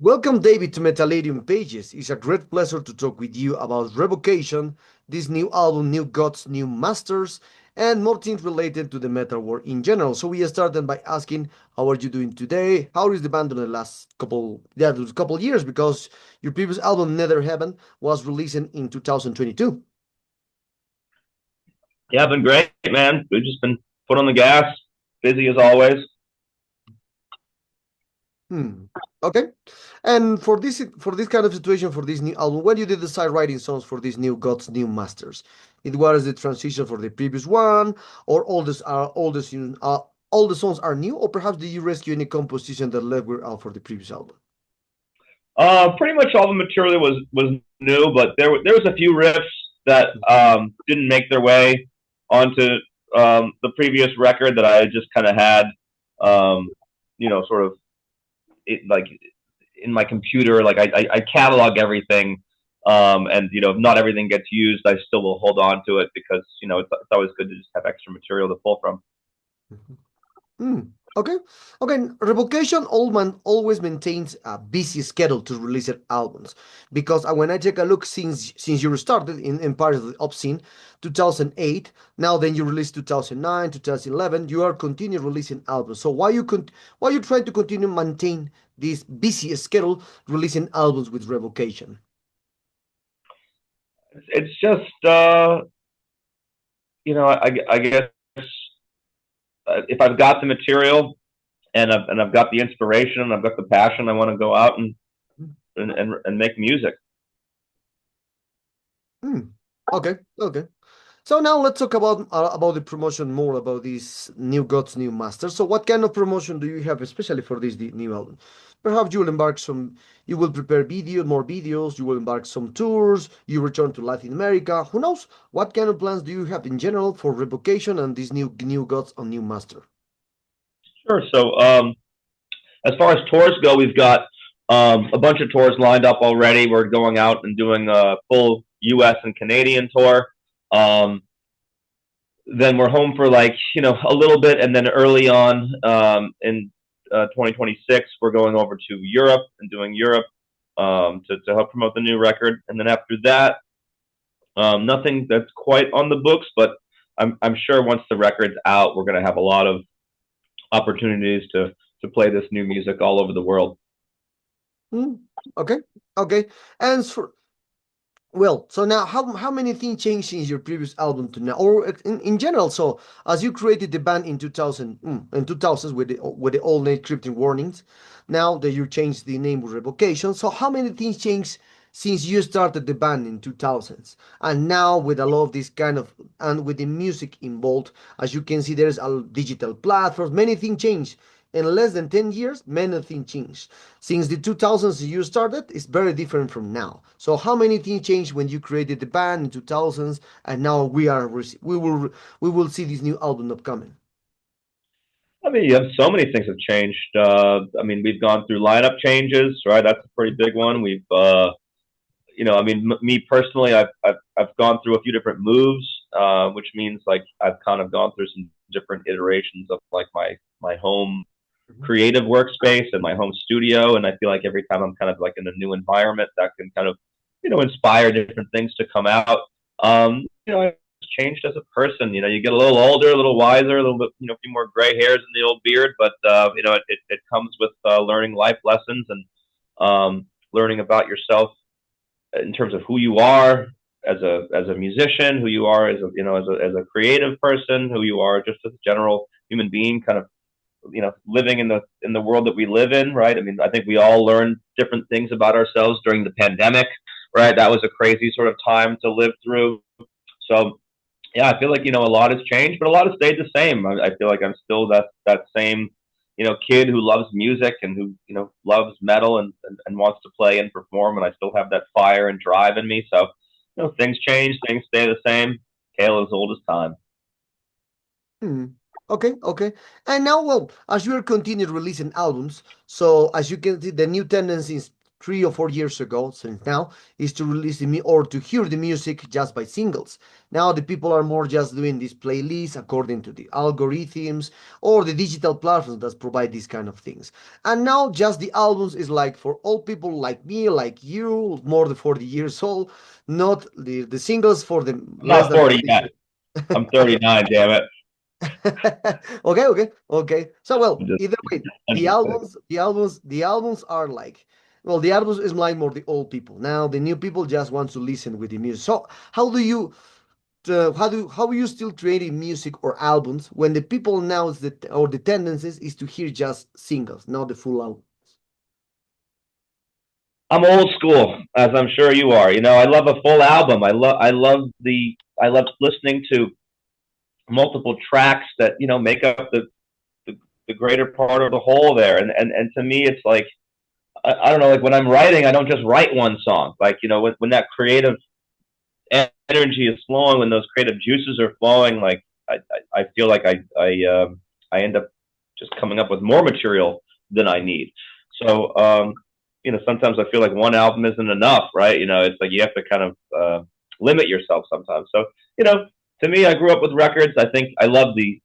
Welcome, David, to Metallarium Pages. It's a great pleasure to talk with you about Revocation, this new album, New Gods, New Masters, and more things related to the metal world in general. So we started by asking, how are you doing today? How is the band in the last couple years? Because your previous album, Nether Heaven, was released in 2022. Yeah, been great, man. We've just been put on the gas, busy as always. Hmm. Okay. And for this kind of situation, for this new album, when you did decide writing songs for these new gods, new masters, it was the transition for the previous one, or all the songs are new, or perhaps did you rescue any composition that left were out for the previous album? Pretty much all the material was new, but there was a few riffs that didn't make their way onto the previous record that I just kind of had, sort of like in my computer. Like I catalog everything, and if not everything gets used, I still will hold on to it because it's always good to just have extra material to pull from. Hmm. Okay. Okay. Revocation always maintains a busy schedule to release their albums because when I take a look since you started in part of the up scene, 2008. Now then you release 2009, 2011. You are continue releasing albums. So why you trying to continue maintain this busy schedule releasing albums with Revocation? It's just I guess if I've got the material and I've got the inspiration and I've got the passion, I want to go out and make music. Hmm. Okay. Okay. So now let's talk about the promotion more about these new gods, new masters. So what kind of promotion do you have, especially for this new album? Perhaps you will prepare more videos, you will embark some tours, you return to Latin America. Who knows? What kind of plans do you have in general for Revocation and these new gods and new master? Sure. So as far as tours go, we've got a bunch of tours lined up already. We're going out and doing a full U.S. and Canadian tour. Um, then we're home for a little bit, and then early on in 2026, we're going over to Europe and doing Europe to help promote the new record. And then after that, nothing that's quite on the books, but I'm sure once the record's out, we're going to have a lot of opportunities to play this new music all over the world. Hmm. Okay, okay. And well, so now how many things changed since your previous album to now, or in general? So as you created the band in 2000s with the old name Cryptic Warnings, now that you changed the name with Revocation, so how many things changed since you started the band in 2000s and now with a lot of this kind of and with the music involved, as you can see, there's a digital platforms, many things changed. In less than 10 years, many things changed. Since the 2000s you started, it's very different from now. So how many things changed when you created the band in 2000s and now we will see this new album upcoming? I mean, you have so many things have changed. I mean, we've gone through lineup changes, right? That's a pretty big one. I mean, me personally, I've gone through a few different moves, which means like I've kind of gone through some different iterations of like my home Mhm. creative workspace and my home studio, and I feel like every time I'm kind of like in a new environment, that can kind of inspire different things to come out. I've changed as a person. You get a little older, a little wiser, a little bit, a few more gray hairs in the old beard, but it comes with learning life lessons and learning about yourself in terms of who you are as a musician, who you are as a creative person, who you are just as a general human being, kind of living in the world that we live in, right? I mean, I think we all learned different things about ourselves during the pandemic, right? That was a crazy sort of time to live through. So yeah, I feel like a lot has changed, but a lot has stayed the same. I feel like I'm still that same kid who loves music and who loves metal and wants to play and perform, and I still have that fire and drive in me. So things change, things stay the same. Tale as old as time. Hmm. Okay, okay. And now, well, as you are continuing releasing albums, so as you can see, the new tendencies 3 or 4 years ago, since now, is to release or to hear the music just by singles. Now the people are more just doing these playlists according to the algorithms or the digital platforms that provide these kind of things. And now just the albums is like for all people like me, like you, more than 40 years old, not the singles for the I'm less not than 40 40 yet. years. I'm 39, damn it. Okay. So I'm well, just, either way, I'm just kidding. the albums are like, well, the albums is like more the old people. Now the new people just want to listen with the music. So how do you, how are you still creating music or albums when the people now is the or the tendencies is to hear just singles, not the full album? I'm old school, as I'm sure you are. You know, I love a full album. I love listening to multiple tracks that, you know, make up the greater part of the whole there. And to me, it's like, I don't know, like when I'm writing, I don't just write one song. Like, you know, when that creative energy is flowing, when those creative juices are flowing, like I feel like I end up just coming up with more material than I need. So, you know, sometimes I feel like one album isn't enough, right? You know, it's like you have to kind of limit yourself sometimes. So, you know, to me, I grew up with records. I think I love the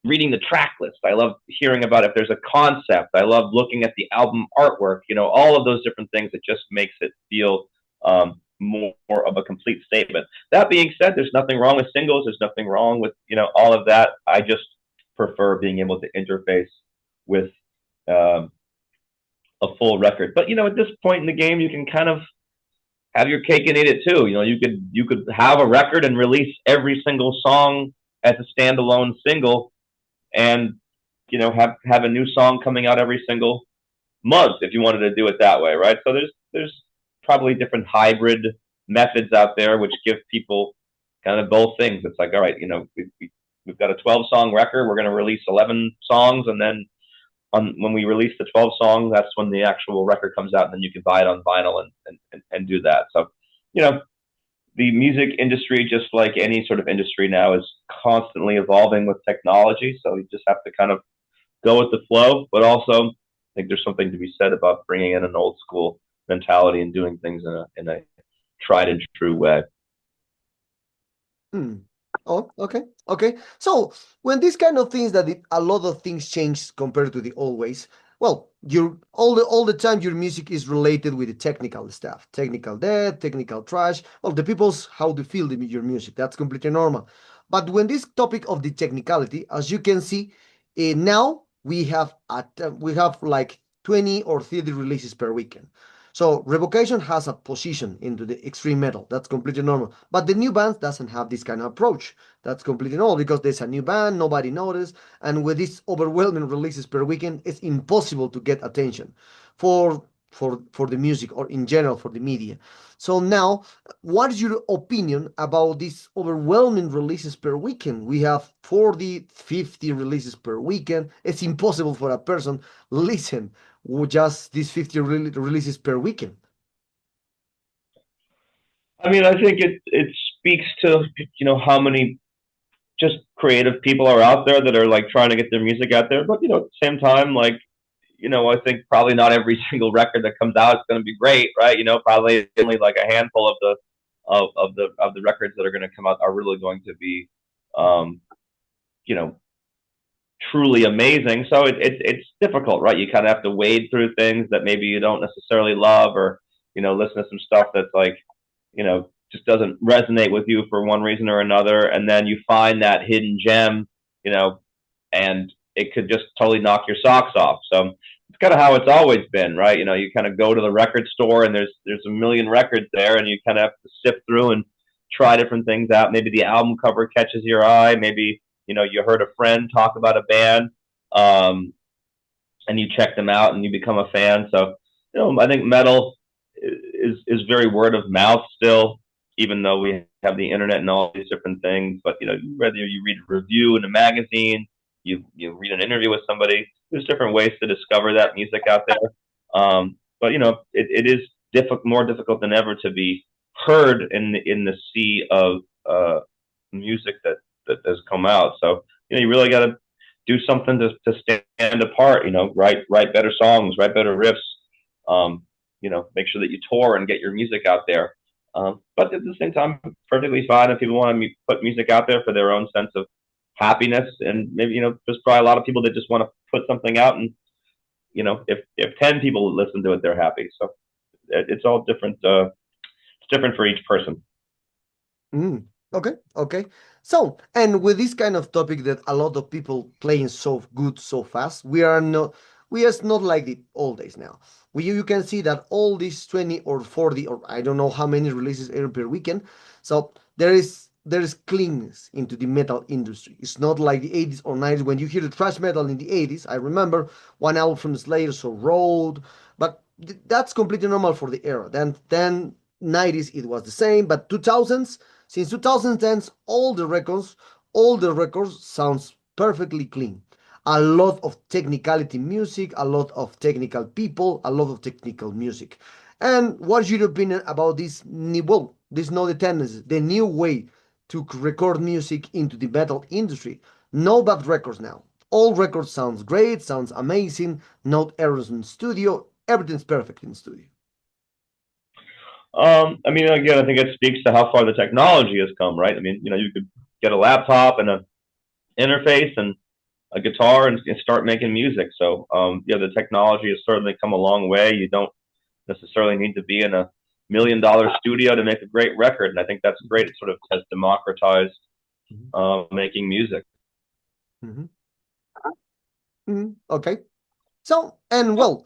reading the track list. I love hearing about if there's a concept. I love looking at the album artwork. You know, all of those different things. It just makes it feel more of a complete statement. That being said, there's nothing wrong with singles. There's nothing wrong with, you know, all of that. I just prefer being able to interface with um, a full record. But you know, at this point in the game, you can kind of have your cake and eat it too. You know, you could have a record and release every single song as a standalone single, and you know, have a new song coming out every single month if you wanted to do it that way, right? So there's probably different hybrid methods out there which give people kind of both things. It's like, all right, you know, we've got a 12-song record. We're going to release 11 songs, and then when we release the 12 songs, that's when the actual record comes out, and then you can buy it on vinyl and do that. So, you know, the music industry, just like any sort of industry now, is constantly evolving with technology. So you just have to kind of go with the flow, but also I think there's something to be said about bringing in an old school mentality and doing things in a tried and true way. Hmm. Oh, okay. So when these kind of things that a lot of things change compared to the old ways, well, your all the time your music is related with the technical stuff, technical debt, technical trash. Well, the people's how they feel your music. That's completely normal. But when this topic of the technicality, as you can see, now we have like 20 or 30 releases per weekend. So Revocation has a position into the extreme metal. That's completely normal. But the new band doesn't have this kind of approach. That's completely normal because there's a new band, nobody noticed, and with these overwhelming releases per weekend, it's impossible to get attention for for the music or in general for the media. So now, what is your opinion about these overwhelming releases per weekend? We have 40, 50 releases per weekend. It's impossible for a person listen with just these 50 releases per weekend. I mean, I think it speaks to, you know, how many just creative people are out there that are like trying to get their music out there. But you know, at the same time, like, you know, I think probably not every single record that comes out is going to be great, right? You know, probably only like a handful of the records that are going to come out are really going to be, um, you know, truly amazing. So it's difficult, right? You kind of have to wade through things that maybe you don't necessarily love, or you know, listen to some stuff that's like, you know, just doesn't resonate with you for one reason or another, and then you find that hidden gem, you know, and it could just totally knock your socks off. So it's kind of how it's always been, right? You know, you kind of go to the record store and there's a million records there, and you kind of have to sift through and try different things out. Maybe the album cover catches your eye. Maybe, you know, you heard a friend talk about a band, um, and you check them out and you become a fan. So, you know, I think metal is very word of mouth still, even though we have the internet and all these different things. But you know, whether you read a review in a magazine, you read an interview with somebody, there's different ways to discover that music out there. But you know, it is more difficult than ever to be heard in the sea of music that has come out. So you know, you really got to do something to stand apart. You know, write better songs, write better riffs. make sure that you tour and get your music out there. But at the same time, perfectly fine if people want to put music out there for their own sense of happiness. And maybe, there's probably a lot of people that just want to put something out, and, if 10 people listen to it, they're happy. So it's all different. It's different for each person. Mm, okay, okay. So, and with this kind of topic that a lot of people playing so good so fast, we are not like the old days now. You can see that all these 20 or 40 or I don't know how many releases per weekend. So there is cleanness into the metal industry. It's not like the 80s or 90s when you hear the thrash metal in the 80s. I remember one album from Slayer, so Road, but that's completely normal for the era. Then 90s it was the same, but 2000s since 2010, all the records sounds perfectly clean. A lot of technicality music, a lot of technical people, a lot of technical music. And what's your opinion about this this not the tendency, the new way to record music into the metal industry? No bad records now. All records sounds great, sounds amazing, no errors in studio, everything's perfect in studio. I mean, again, I think it speaks to how far the technology has come, right? I mean, you could get a laptop and a interface and a guitar and start making music. So, the technology has certainly come a long way. You don't necessarily need to be in a $1 million studio to make a great record, and I think that's great. It sort of has democratized Mhm. making music. Mhm. Okay. So, and well,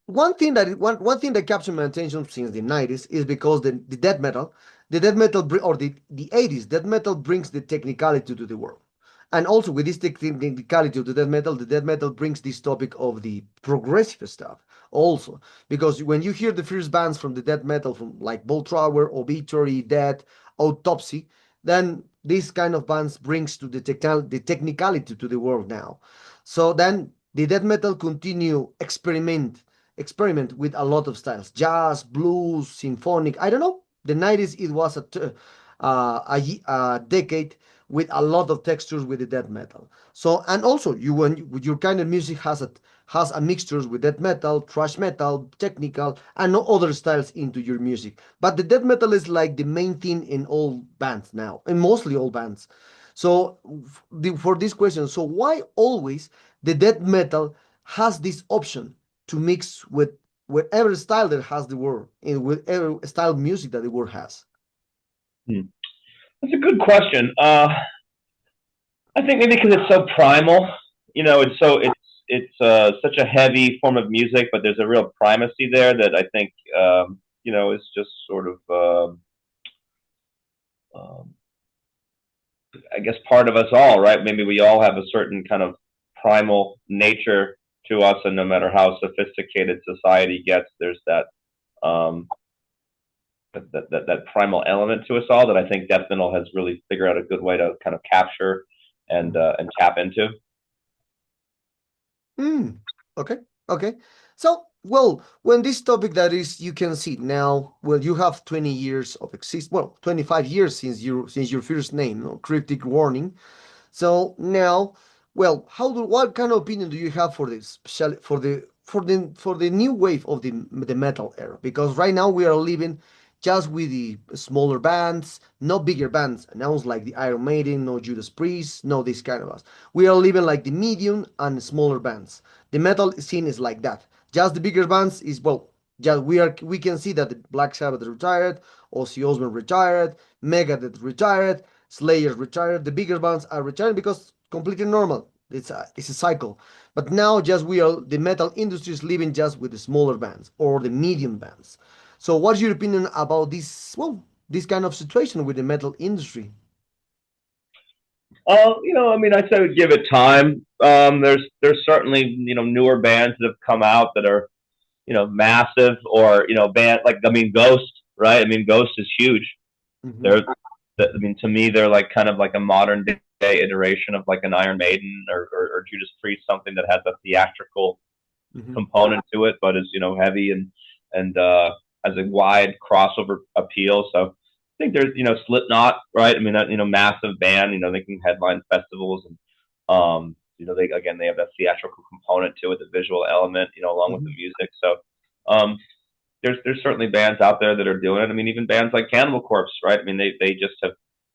one thing that captured my attention since the 90s is because or the 80s death metal brings the technicality to the world. And also with this technicality of the death metal brings this topic of the progressive stuff also. Because when you hear the first bands from the death metal from like Bolt Thrower, Obituary, Death, Autopsy, then this kind of bands brings to the technicality to the world now. So then the death metal continue experiment with a lot of styles: jazz, blues, symphonic. I don't know. The 90s it was a decade with a lot of textures with the death metal. So and also your kind of music has a mixtures with death metal, thrash metal, technical, and no other styles into your music. But the death metal is like the main thing in all bands now, and mostly all bands. So for this question, so why always the death metal has this option to mix with whatever style that has the world and with every style of music that the world has? Hmm. That's a good question. I think maybe because it's so primal. It's such a heavy form of music, but there's a real primacy there that I think is just sort of um, I guess part of us all, right? Maybe we all have a certain kind of primal nature to us, and no matter how sophisticated society gets, there's um, that primal element to us all that I think Death Metal has really figured out a good way to kind of capture and tap into. Mm, okay, okay. So, well, when this topic that is, you can see now, well, you have 20 years of well, 25 years since your first name, no? Cryptic Warning. So now, well, what kind of opinion do you have for this, special for the new wave of the metal era? Because right now we are living just with the smaller bands, no bigger bands announced like the Iron Maiden, no Judas Priest, no this kind of us. We are living like the medium and smaller bands. The metal scene is like that. Just the bigger bands is well, just we can see that the Black Sabbath retired, Ozzy Osbourne retired, Megadeth retired, Slayer retired. The bigger bands are retiring because completely normal. It's a cycle. But now just the metal industry is living just with the smaller bands or the medium bands. So what's your opinion about this kind of situation with the metal industry? I mean, I say give it time. There's certainly newer bands that have come out that are massive, or band like, I mean, Ghost, right? I mean, Ghost is huge. Mm-hmm. They're I mean, to me, they're like kind of like a modern day iteration of like an Iron Maiden or Judas Priest, something that has a theatrical Mm-hmm. component to it, but is heavy and has a wide crossover appeal. So I think there's Slipknot, right? I mean, that massive band. They can headline festivals, and they have that theatrical component to it, the visual element, along with the Mm-hmm. music. So um, there's certainly bands out there that are doing it. I mean, even bands like Cannibal Corpse, right? I mean, they just have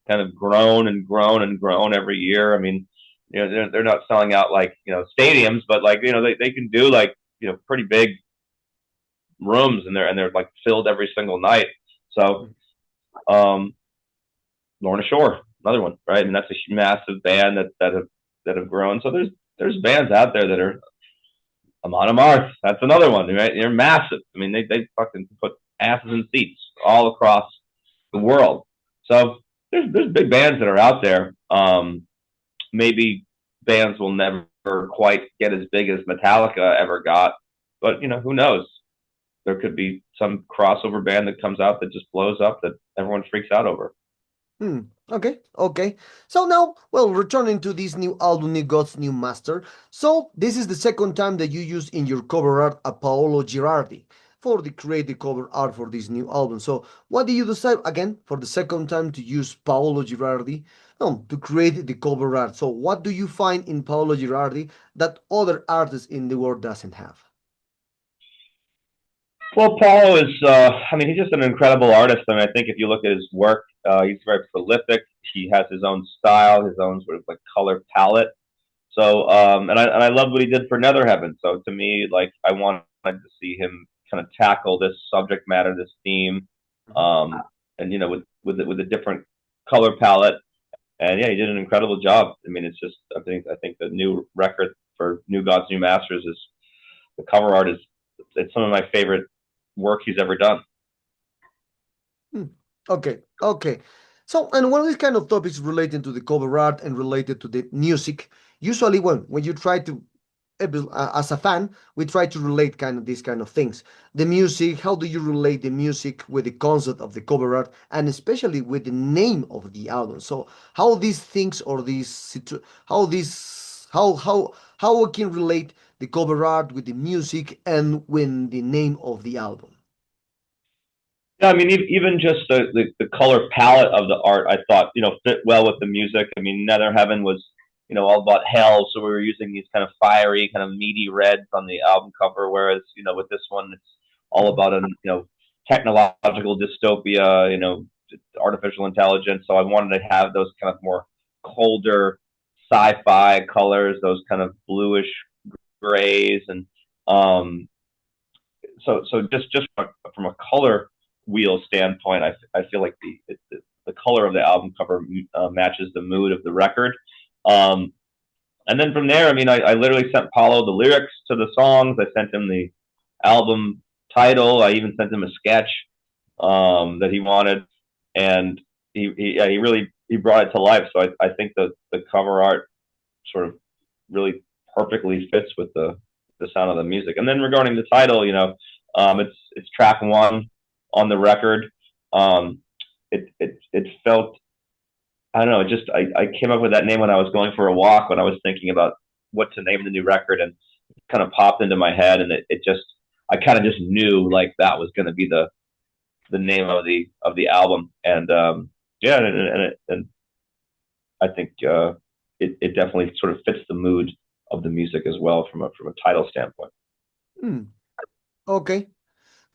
kind of grown and grown and grown every year. I mean, you know, they're not selling out like, you know, stadiums, but like, you know, they can do like, you know, pretty big rooms, and they're like filled every single night. So, um, Lorna Shore, another one, right? And that's a massive band that have grown. So there's bands out there that are Amon Amarth. That's another one, right? They're massive. I mean, they fucking put asses in seats all across the world. So there's big bands that are out there. Maybe bands will never quite get as big as Metallica ever got, but you know, who knows? There could be some crossover band that comes out that just blows up that everyone freaks out over. Okay, okay. So now, well, returning to this new album, New Gods, New Master. So this is the second time that you use in your cover art a Paolo Girardi for the create the cover art for this new album. So what do you decide again for the second time to use Paolo Girardi? No, to create the cover art. So what do you find in Paolo Girardi that other artists in the world doesn't have? Well, Paulo is, I mean, he's just an incredible artist. I mean, I think if you look at his work, he's very prolific. He has his own style, his own sort of like color palette. So, and I love what he did for Nether Heaven. So to me, like, I wanted to see him kind of tackle this subject matter, this theme, um, and you know, with a different color palette. And yeah, he did an incredible job. I mean, it's just, I think the new record for New Gods, New Masters is the cover art is, it's some of my favorite work he's ever done. Hmm. Okay, okay. So, and one of these kind of topics relating to the cover art and related to the music, usually when you try to, as a fan, we try to relate kind of these kind of things. The music, how do you relate the music with the concept of the cover art, and especially with the name of the album? So, how these things or how these, how we can relate the cover art with the music and with the name of the album? Yeah, I mean, even just the color palette of the art, I thought, you know, fit well with the music. I mean, Nether Heaven was, you know, all about hell, so we were using these kind of fiery, kind of meaty reds on the album cover, whereas, you know, with this one, it's all about a, you know, technological dystopia, you know, artificial intelligence. So I wanted to have those kind of more colder sci-fi colors, those kind of bluish grays, and um, so just from a color wheel standpoint, I feel like the color of the album cover matches the mood of the record. Um, and then from there, I mean, I literally sent Paulo the lyrics to the songs. I sent him the album title. I even sent him a sketch that he wanted, and he really he brought it to life. So I think the cover art sort of really perfectly fits with the sound of the music. And then regarding the title, you know, it's track one on the record. Um, it felt, I don't know, it just I came up with that name when I was going for a walk, when I was thinking about what to name the new record, and it kind of popped into my head, and it just, I kind of just knew like that was going to be the name of the album. And yeah, and I think it definitely sort of fits the mood of the music as well from a title standpoint. Hmm. Okay.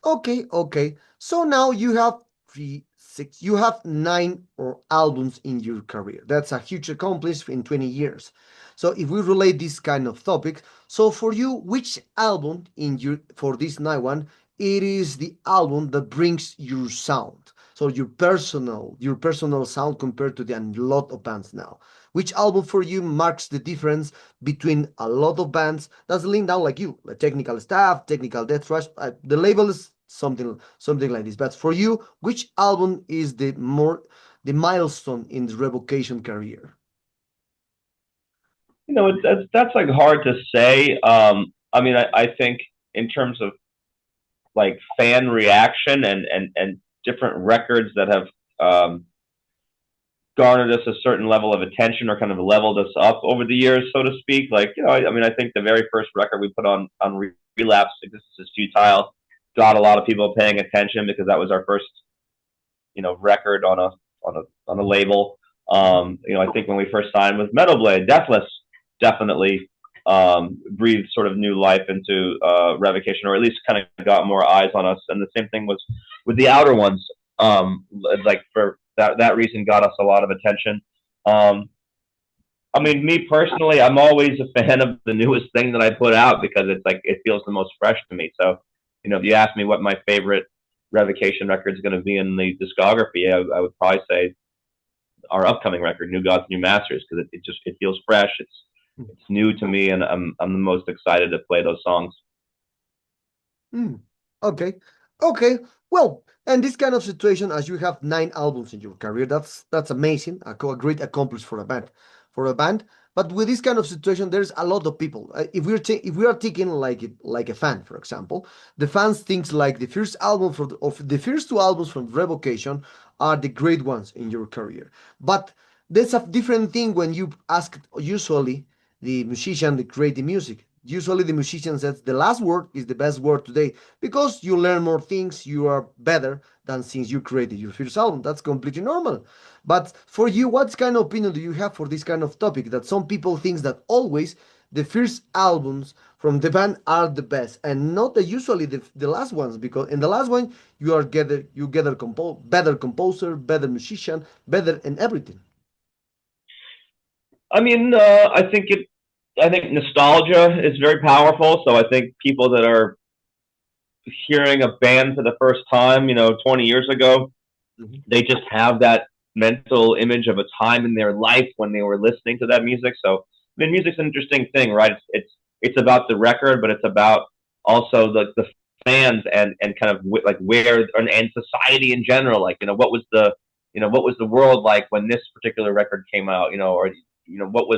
Okay, okay. So now you have three, six, you have nine or albums in your career. That's a huge accomplishment in 20 years. So if we relate this kind of topic, so for you, which album in your for this nine one, it is the album that brings your sound. So your personal sound compared to the a lot of bands now. Which album for you marks the difference between a lot of bands that's leaned down like you, like technical staff, technical death thrash. The label is something like this. But for you, which album is the milestone in the Revocation career? You know, that's like hard to say. I mean, I think in terms of like fan reaction and different records that have garnered us a certain level of attention or kind of leveled us up over the years, so to speak. Like, you know, I mean, I think the very first record we put on Relapse, Existence is Futile, got a lot of people paying attention because that was our first, you know, record on a label. You know, I think when we first signed with Metal Blade, Deathless definitely breathed sort of new life into Revocation, or at least kind of got more eyes on us. And the same thing was with the Outer Ones. Like for that reason, got us a lot of attention. Um, I mean, me personally, I'm always a fan of the newest thing that I put out because it's like it feels the most fresh to me. So, if you ask me what my favorite Revocation record is going to be in the discography, I would probably say our upcoming record, New Gods, New Masters, because it feels fresh. It's new to me, and I'm the most excited to play those songs. Mm. Okay. Okay. Well, and this kind of situation, as you have 9 albums in your career, that's amazing. A great accomplishment for a band, for a band. But with this kind of situation, there's a lot of people. If we are taking like a fan, for example, the fans thinks like the first album of the first 2 albums from Revocation are the great ones in your career. But there's a different thing when you ask usually the musician that create the music. Usually the musician says the last word is the best word today because you learn more things, you are better than since you created your first album. That's completely normal. But for you, what kind of opinion do you have for this kind of topic? That some people think that always the first albums from the band are the best and not usually the last ones, because in the last one you get a better composer, better musician, better in everything. I mean, I think nostalgia is very powerful. So I think people that are hearing a band for the first time, 20 years ago, Mhm. they just have that mental image of a time in their life when they were listening to that music. So, I mean, music's an interesting thing, right? It's about the record, but it's about also the fans and kind of like where and society in general. Like, what was the world like when this particular record came out? Or what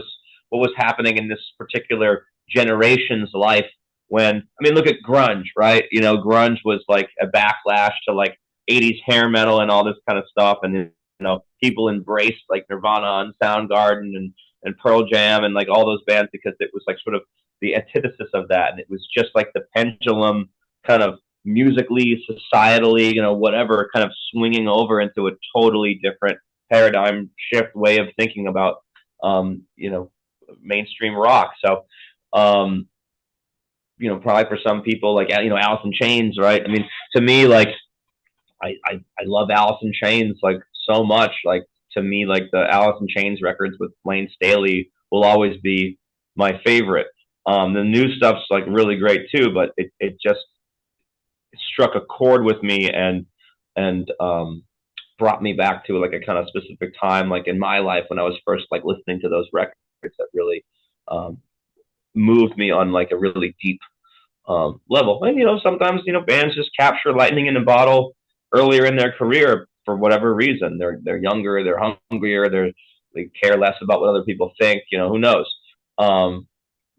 was happening in this particular generation's life when, I mean, look at grunge, right? Grunge was like a backlash to like 80s hair metal and all this kind of stuff, and people embraced like Nirvana and Soundgarden and Pearl Jam and like all those bands because it was like sort of the antithesis of that, and it was just like the pendulum kind of musically, societally, whatever, kind of swinging over into a totally different paradigm shift way of thinking about um, you know mainstream rock. So probably for some people, like, Alice in Chains, right? I mean, to me, like, I love Alice in Chains like so much. Like, to me, like the Alice in Chains records with Lane Staley will always be my favorite. The new stuff's like really great too, but it just struck a chord with me and brought me back to like a kind of specific time, like in my life when I was first like listening to those records that really um, moved me on like a really deep level. And sometimes bands just capture lightning in a bottle earlier in their career for whatever reason. They're younger, they're hungrier, they care less about what other people think. Who knows?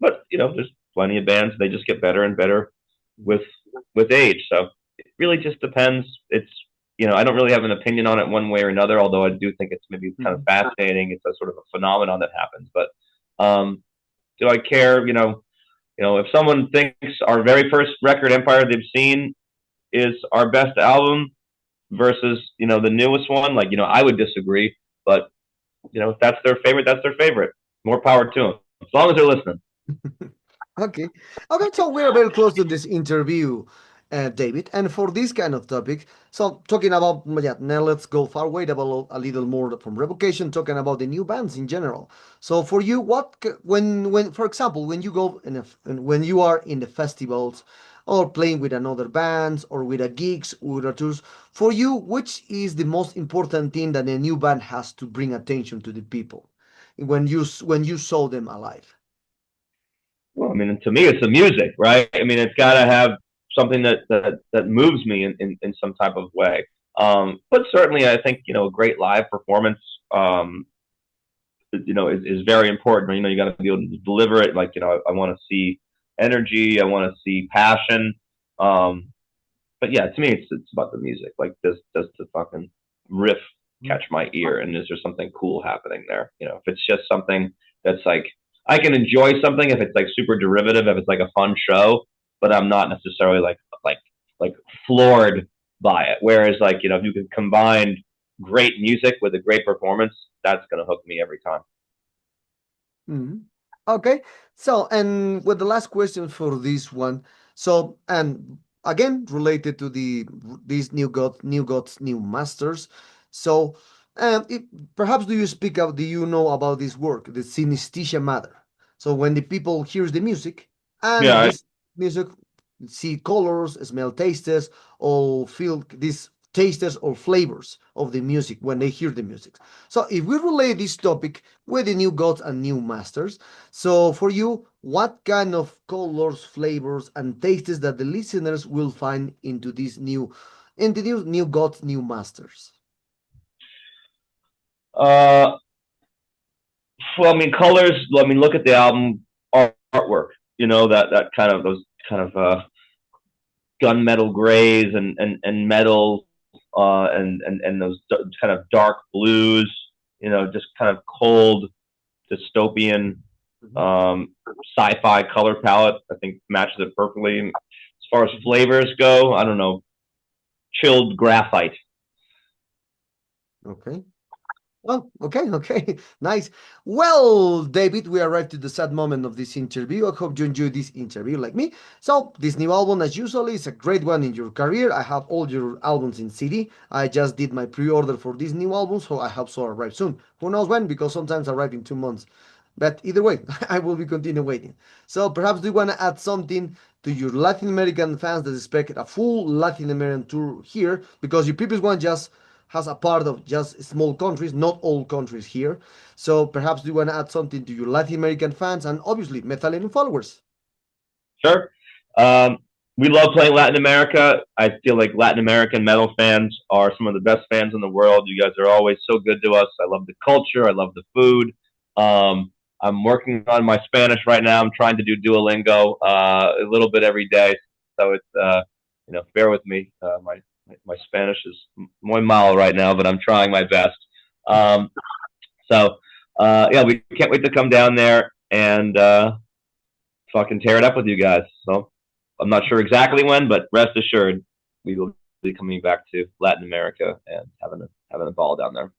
But there's plenty of bands, they just get better and better with age. So it really just depends. It's I don't really have an opinion on it one way or another, although I do think it's maybe kind of Mhm. fascinating. It's a sort of a phenomenon that happens. But do I care? If someone thinks our very first record, Empire they've seen, is our best album versus the newest one, like I would disagree. But if that's their favorite, that's their favorite. More power to them, as long as they're listening. Okay. Okay, so we're very close to this interview, David. And for this kind of topic, so talking about, yeah, now let's go far away about a little more from Revocation, talking about the new bands in general. So for you, when for example, when you go when you are in the festivals or playing with another bands or with a gigs or tours, for you, which is the most important thing that a new band has to bring attention to the people when you saw them alive? Well, I mean, to me, it's the music, right? I mean, it's got to have something that moves me in some type of way. But certainly, I think a great live performance, um, is very important. You got to be able to deliver it. Like, I want to see energy, I want to see passion. Um, but yeah, to me, it's about the music. Like, does the fucking riff catch my ear, and is there something cool happening there? If it's just something that's like I can enjoy something if it's like super derivative, if it's like a fun show, but I'm not necessarily like floored by it. Whereas like if you can combine great music with a great performance, that's gonna hook me every time. Mhm. Okay. So, and with the last question for this one. So, and again, related to these new gods, new masters. So, if, perhaps do you speak of, do you know about this work, the synesthesia matter? So when the people hears the music and Yeah, this music, see colors, smell tastes, or feel these tastes or flavors of the music when they hear the music. So if we relate this topic with the new gods and new masters, so for you, what kind of colors, flavors, and tastes that the listeners will find into new gods, new masters? uh, well, I mean, colors. I mean, look at the album artwork. You know, that kind of those kind of gunmetal grays and metal and those kind of dark blues. You know, just kind of cold dystopian Mhm. um, sci-fi color palette. I think matches it perfectly. As far as flavors go, I don't know, chilled graphite. Okay. Oh, okay, okay, nice. Well, David, we arrived to the sad moment of this interview. I hope you enjoyed this interview like me. So, this new album, as usual, is a great one in your career. I have all your albums in CD. I just did my pre-order for this new album, so I hope so arrive soon. Who knows when? Because sometimes arrive in 2 months. But either way, I will be continue waiting. So, perhaps do you want to add something to your Latin American fans that expect a full Latin American tour here? Because your previous one just has a part of just small countries, not all countries here. So perhaps you want to add something to your Latin American fans and obviously Metallica followers. Sure. Um, we love playing Latin America. I feel like Latin American metal fans are some of the best fans in the world. You guys are always so good to us. I love the culture. I love the food. I'm working on my Spanish right now. I'm trying to do Duolingo a little bit every day. So it's bear with me. My Spanish is muy mal right now, but I'm trying my best. Um, so we can't wait to come down there and fucking tear it up with you guys. So I'm not sure exactly when, but rest assured we will be coming back to Latin America and having a ball down there.